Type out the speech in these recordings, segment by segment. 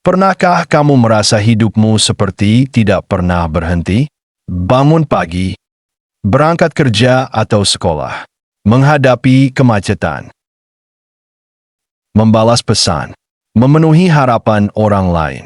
Pernahkah kamu merasa hidupmu seperti tidak pernah berhenti? Bangun pagi, berangkat kerja atau sekolah, menghadapi kemacetan, membalas pesan, memenuhi harapan orang lain,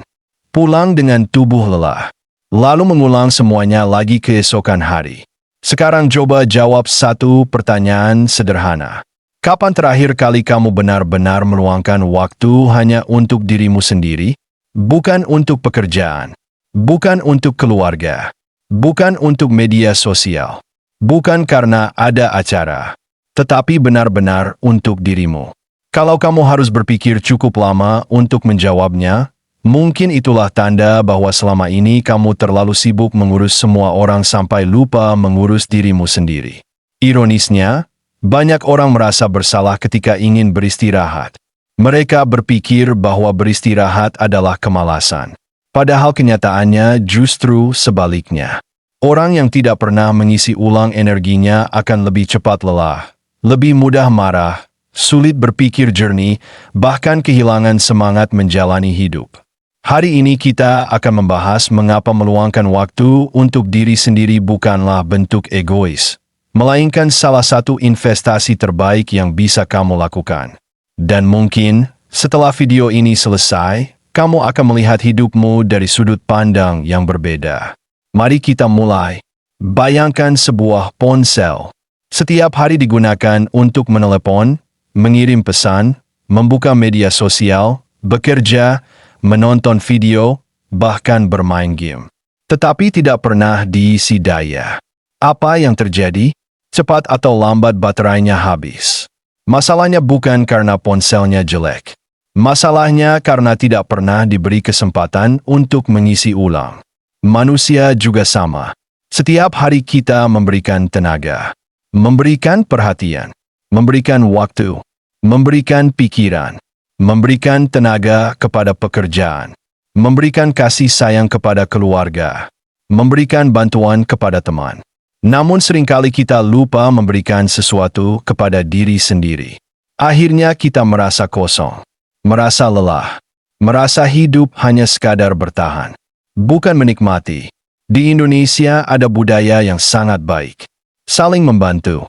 pulang dengan tubuh lelah, lalu mengulang semuanya lagi keesokan hari. Sekarang coba jawab satu pertanyaan sederhana. Kapan terakhir kali kamu benar-benar meluangkan waktu hanya untuk dirimu sendiri? Bukan untuk pekerjaan, bukan untuk keluarga, bukan untuk media sosial, bukan karena ada acara, tetapi benar-benar untuk dirimu. Kalau kamu harus berpikir cukup lama untuk menjawabnya, mungkin itulah tanda bahwa selama ini kamu terlalu sibuk mengurus semua orang sampai lupa mengurus dirimu sendiri. Ironisnya, banyak orang merasa bersalah ketika ingin beristirahat. Mereka berpikir bahwa beristirahat adalah kemalasan. Padahal kenyataannya justru sebaliknya. Orang yang tidak pernah mengisi ulang energinya akan lebih cepat lelah, lebih mudah marah, sulit berpikir jernih, bahkan kehilangan semangat menjalani hidup. Hari ini kita akan membahas mengapa meluangkan waktu untuk diri sendiri bukanlah bentuk egois, melainkan salah satu investasi terbaik yang bisa kamu lakukan. Dan mungkin, setelah video ini selesai, kamu akan melihat hidupmu dari sudut pandang yang berbeda. Mari kita mulai. Bayangkan sebuah ponsel. Setiap hari digunakan untuk menelepon, mengirim pesan, membuka media sosial, bekerja, menonton video, bahkan bermain game. Tetapi tidak pernah diisi daya. Apa yang terjadi? Cepat atau lambat baterainya habis. Masalahnya bukan karena ponselnya jelek. Masalahnya karena tidak pernah diberi kesempatan untuk mengisi ulang. Manusia juga sama. Setiap hari kita memberikan tenaga, memberikan perhatian, memberikan waktu, memberikan pikiran, memberikan tenaga kepada pekerjaan, memberikan kasih sayang kepada keluarga, memberikan bantuan kepada teman. Namun seringkali kita lupa memberikan sesuatu kepada diri sendiri. Akhirnya kita merasa kosong, merasa lelah, merasa hidup hanya sekadar bertahan, bukan menikmati. Di Indonesia ada budaya yang sangat baik. Saling membantu,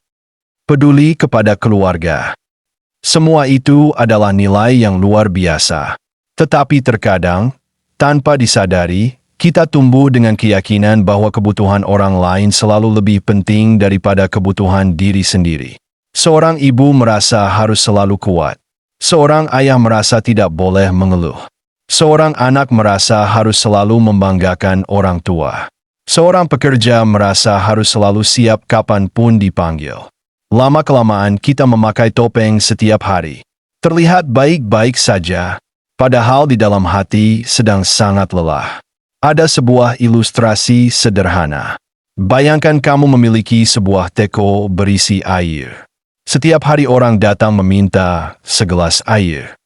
peduli kepada keluarga. Semua itu adalah nilai yang luar biasa. Tetapi terkadang, tanpa disadari, kita tumbuh dengan keyakinan bahwa kebutuhan orang lain selalu lebih penting daripada kebutuhan diri sendiri. Seorang ibu merasa harus selalu kuat. Seorang ayah merasa tidak boleh mengeluh. Seorang anak merasa harus selalu membanggakan orang tua. Seorang pekerja merasa harus selalu siap kapanpun dipanggil. Lama-kelamaan kita memakai topeng setiap hari. Terlihat baik-baik saja, padahal di dalam hati sedang sangat lelah. Ada sebuah ilustrasi sederhana. Bayangkan kamu memiliki sebuah teko berisi air. Setiap hari orang datang meminta segelas air.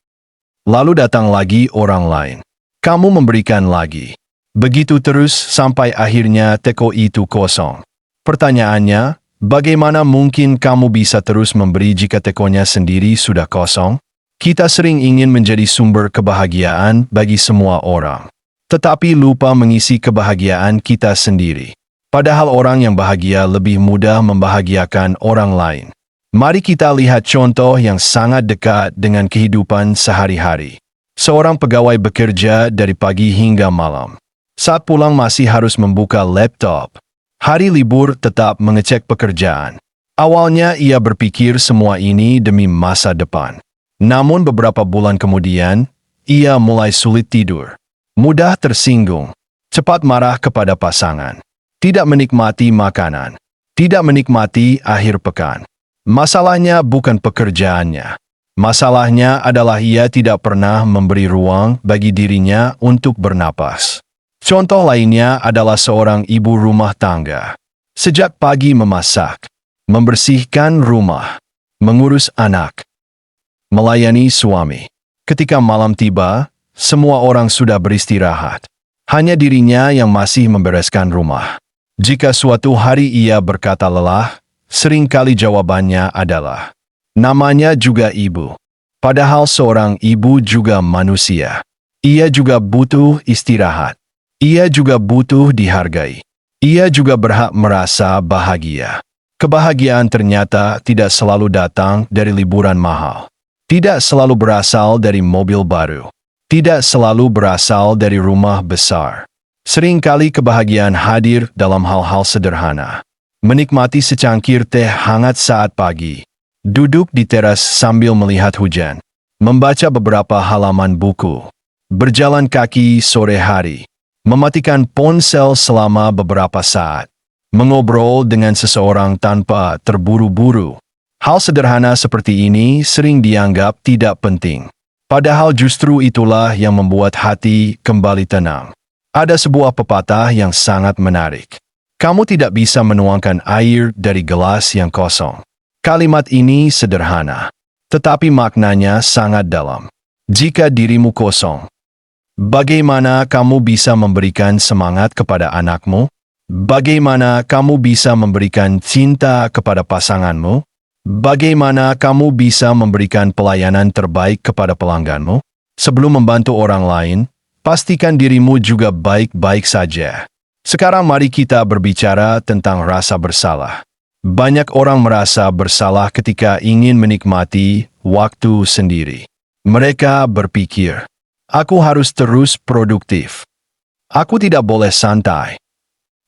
Lalu datang lagi orang lain. Kamu memberikan lagi. Begitu terus sampai akhirnya teko itu kosong. Pertanyaannya, bagaimana mungkin kamu bisa terus memberi jika tekonya sendiri sudah kosong? Kita sering ingin menjadi sumber kebahagiaan bagi semua orang, tetapi lupa mengisi kebahagiaan kita sendiri. Padahal orang yang bahagia lebih mudah membahagiakan orang lain. Mari kita lihat contoh yang sangat dekat dengan kehidupan sehari-hari. Seorang pegawai bekerja dari pagi hingga malam. Saat pulang masih harus membuka laptop. Hari libur tetap mengecek pekerjaan. Awalnya ia berpikir semua ini demi masa depan. Namun beberapa bulan kemudian, ia mulai sulit tidur. Mudah tersinggung, cepat marah kepada pasangan, tidak menikmati makanan, tidak menikmati akhir pekan. Masalahnya bukan pekerjaannya. Masalahnya adalah ia tidak pernah memberi ruang bagi dirinya untuk bernapas. Contoh lainnya adalah seorang ibu rumah tangga. Sejak pagi memasak, membersihkan rumah, mengurus anak, melayani suami. Ketika malam tiba, semua orang sudah beristirahat. Hanya dirinya yang masih membereskan rumah. Jika suatu hari ia berkata lelah, seringkali jawabannya adalah, namanya juga ibu. Padahal seorang ibu juga manusia. Ia juga butuh istirahat. Ia juga butuh dihargai. Ia juga berhak merasa bahagia. Kebahagiaan ternyata tidak selalu datang dari liburan mahal. Tidak selalu berasal dari mobil baru. Tidak selalu berasal dari rumah besar. Seringkali kebahagiaan hadir dalam hal-hal sederhana. Menikmati secangkir teh hangat saat pagi. Duduk di teras sambil melihat hujan. Membaca beberapa halaman buku. Berjalan kaki sore hari. Mematikan ponsel selama beberapa saat. Mengobrol dengan seseorang tanpa terburu-buru. Hal sederhana seperti ini sering dianggap tidak penting. Padahal justru itulah yang membuat hati kembali tenang. Ada sebuah pepatah yang sangat menarik. Kamu tidak bisa menuangkan air dari gelas yang kosong. Kalimat ini sederhana, tetapi maknanya sangat dalam. Jika dirimu kosong, bagaimana kamu bisa memberikan semangat kepada anakmu? Bagaimana kamu bisa memberikan cinta kepada pasanganmu? Bagaimana kamu bisa memberikan pelayanan terbaik kepada pelangganmu? Sebelum membantu orang lain, pastikan dirimu juga baik-baik saja. Sekarang mari kita berbicara tentang rasa bersalah. Banyak orang merasa bersalah ketika ingin menikmati waktu sendiri. Mereka berpikir, aku harus terus produktif. Aku tidak boleh santai.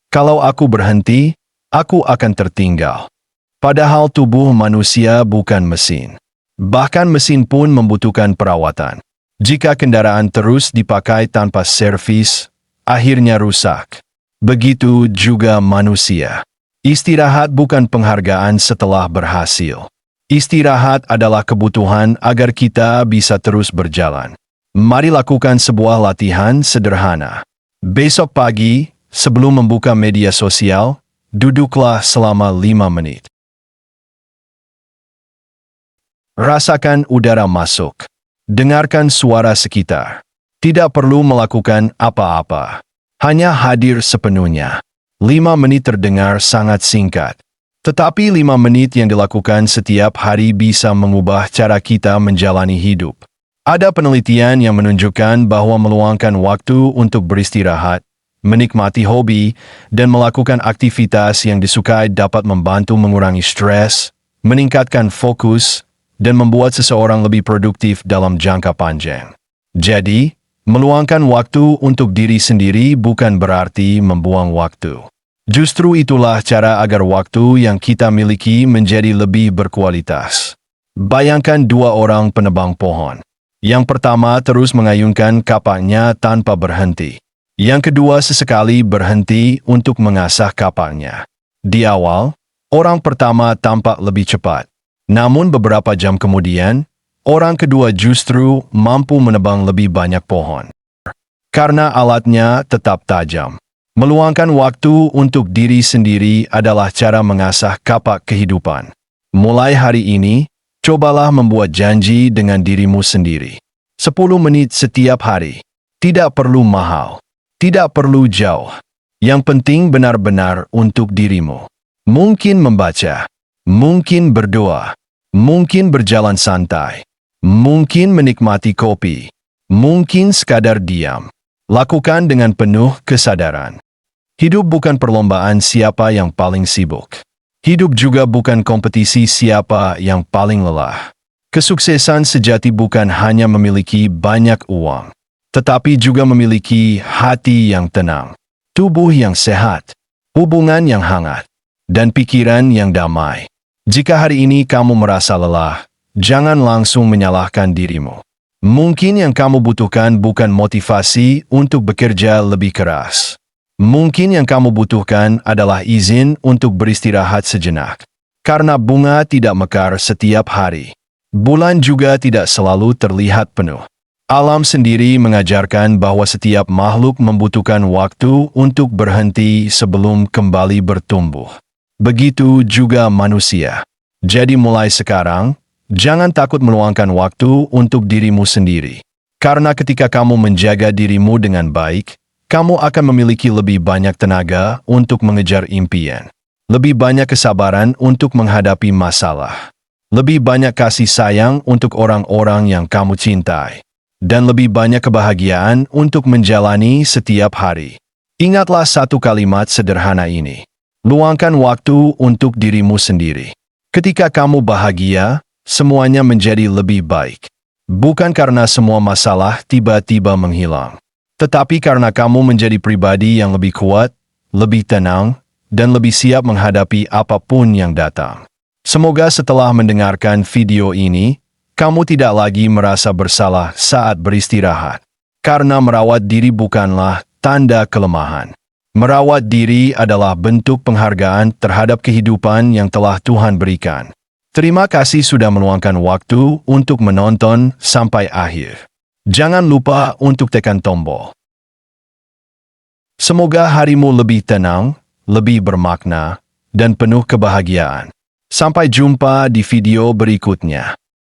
Kalau aku berhenti, aku akan tertinggal. Padahal tubuh manusia bukan mesin. Bahkan mesin pun membutuhkan perawatan. Jika kendaraan terus dipakai tanpa servis, akhirnya rusak. Begitu juga manusia. Istirahat bukan penghargaan setelah berhasil. Istirahat adalah kebutuhan agar kita bisa terus berjalan. Mari lakukan sebuah latihan sederhana. Besok pagi, sebelum membuka media sosial, duduklah selama 5 menit. Rasakan udara masuk. Dengarkan suara sekitar. Tidak perlu melakukan apa-apa. Hanya hadir sepenuhnya. 5 menit terdengar sangat singkat. Tetapi 5 menit yang dilakukan setiap hari bisa mengubah cara kita menjalani hidup. Ada penelitian yang menunjukkan bahwa meluangkan waktu untuk beristirahat, menikmati hobi, dan melakukan aktivitas yang disukai dapat membantu mengurangi stres, meningkatkan fokus, dan membuat seseorang lebih produktif dalam jangka panjang. Jadi, meluangkan waktu untuk diri sendiri bukan berarti membuang waktu. Justru itulah cara agar waktu yang kita miliki menjadi lebih berkualitas. Bayangkan 2 orang penebang pohon. Yang pertama terus mengayunkan kapaknya tanpa berhenti. Yang kedua sesekali berhenti untuk mengasah kapaknya. Di awal, orang pertama tampak lebih cepat. Namun beberapa jam kemudian, orang kedua justru mampu menebang lebih banyak pohon. Karena alatnya tetap tajam. Meluangkan waktu untuk diri sendiri adalah cara mengasah kapak kehidupan. Mulai hari ini, cobalah membuat janji dengan dirimu sendiri. 10 menit setiap hari. Tidak perlu mahal. Tidak perlu jauh. Yang penting benar-benar untuk dirimu. Mungkin membaca. Mungkin berdoa. Mungkin berjalan santai. Mungkin menikmati kopi. Mungkin sekadar diam. Lakukan dengan penuh kesadaran. Hidup bukan perlombaan siapa yang paling sibuk. Hidup juga bukan kompetisi siapa yang paling lelah. Kesuksesan sejati bukan hanya memiliki banyak uang, tetapi juga memiliki hati yang tenang, tubuh yang sehat, hubungan yang hangat, dan pikiran yang damai. Jika hari ini kamu merasa lelah, jangan langsung menyalahkan dirimu. Mungkin yang kamu butuhkan bukan motivasi untuk bekerja lebih keras. Mungkin yang kamu butuhkan adalah izin untuk beristirahat sejenak. Karena bunga tidak mekar setiap hari. Bulan juga tidak selalu terlihat penuh. Alam sendiri mengajarkan bahwa setiap makhluk membutuhkan waktu untuk berhenti sebelum kembali bertumbuh. Begitu juga manusia. Jadi mulai sekarang, jangan takut meluangkan waktu untuk dirimu sendiri. Karena ketika kamu menjaga dirimu dengan baik, kamu akan memiliki lebih banyak tenaga untuk mengejar impian. Lebih banyak kesabaran untuk menghadapi masalah. Lebih banyak kasih sayang untuk orang-orang yang kamu cintai. dan lebih banyak kebahagiaan untuk menjalani setiap hari. Ingatlah satu kalimat sederhana ini. Luangkan waktu untuk dirimu sendiri. Ketika kamu bahagia, semuanya menjadi lebih baik. Bukan karena semua masalah tiba-tiba menghilang, tetapi karena kamu menjadi pribadi yang lebih kuat, lebih tenang, dan lebih siap menghadapi apapun yang datang. Semoga setelah mendengarkan video ini, kamu tidak lagi merasa bersalah saat beristirahat. Karena merawat diri bukanlah tanda kelemahan. Merawat diri adalah bentuk penghargaan terhadap kehidupan yang telah Tuhan berikan. Terima kasih sudah meluangkan waktu untuk menonton sampai akhir. Jangan lupa untuk tekan tombol. Semoga harimu lebih tenang, lebih bermakna, dan penuh kebahagiaan. Sampai jumpa di video berikutnya.